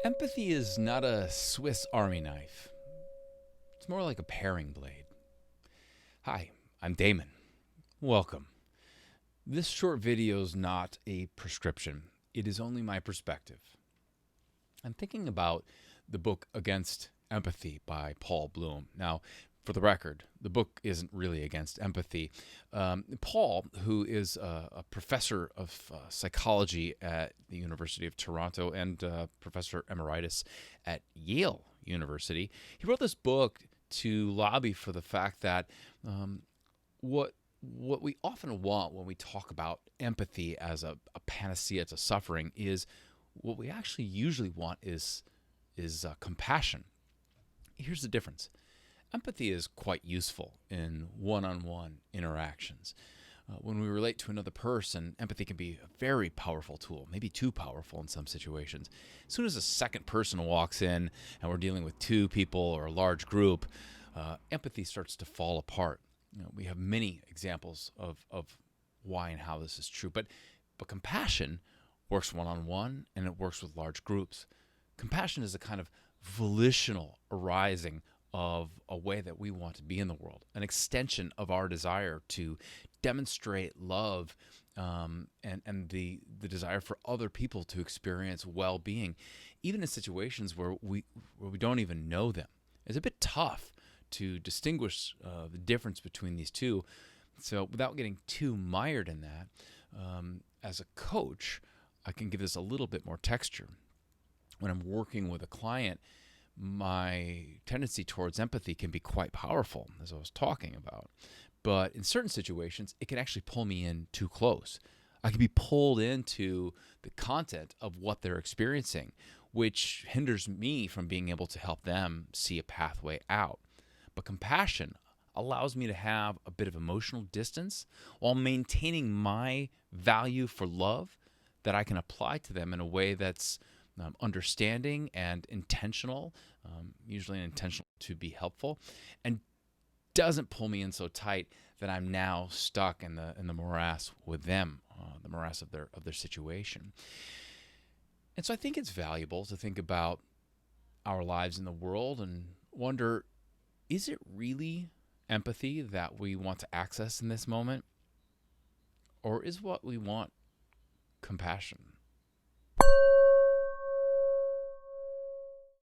Empathy is not a Swiss Army knife. It's more like a paring blade. Hi, I'm Damon. Welcome. This short video is not a prescription. It is only my perspective. I'm thinking about the book Against Empathy by Paul Bloom. Now, for the record, the book isn't really against empathy. Paul, who is a professor of psychology at the University of Toronto and professor emeritus at Yale University, he wrote this book to lobby for the fact that what we often want when we talk about empathy as a panacea to suffering is what we actually usually want is compassion. Here's the difference. Empathy is quite useful in one-on-one interactions. When we relate to another person, empathy can be a very powerful tool, maybe too powerful in some situations. As soon as a second person walks in and we're dealing with two people or a large group, empathy starts to fall apart. We have many examples of why and how this is true, but compassion works one-on-one and it works with large groups. Compassion is a kind of volitional arising of a way that we want to be in the world, an extension of our desire to demonstrate love and the desire for other people to experience well-being, even in situations where we don't even know them. It's a bit tough to distinguish the difference between these two. So without getting too mired in that, as a coach, I can give this a little bit more texture. When I'm working with a client, my tendency towards empathy can be quite powerful, as I was talking about. But in certain situations, it can actually pull me in too close. I can be pulled into the content of what they're experiencing, which hinders me from being able to help them see a pathway out. But compassion allows me to have a bit of emotional distance while maintaining my value for love that I can apply to them in a way that's understanding and intentional, usually intentional to be helpful, and doesn't pull me in so tight that I'm now stuck in the morass with them, the morass of their situation. And so I think it's valuable to think about our lives in the world and wonder, is it really empathy that we want to access in this moment? Or is what we want compassion?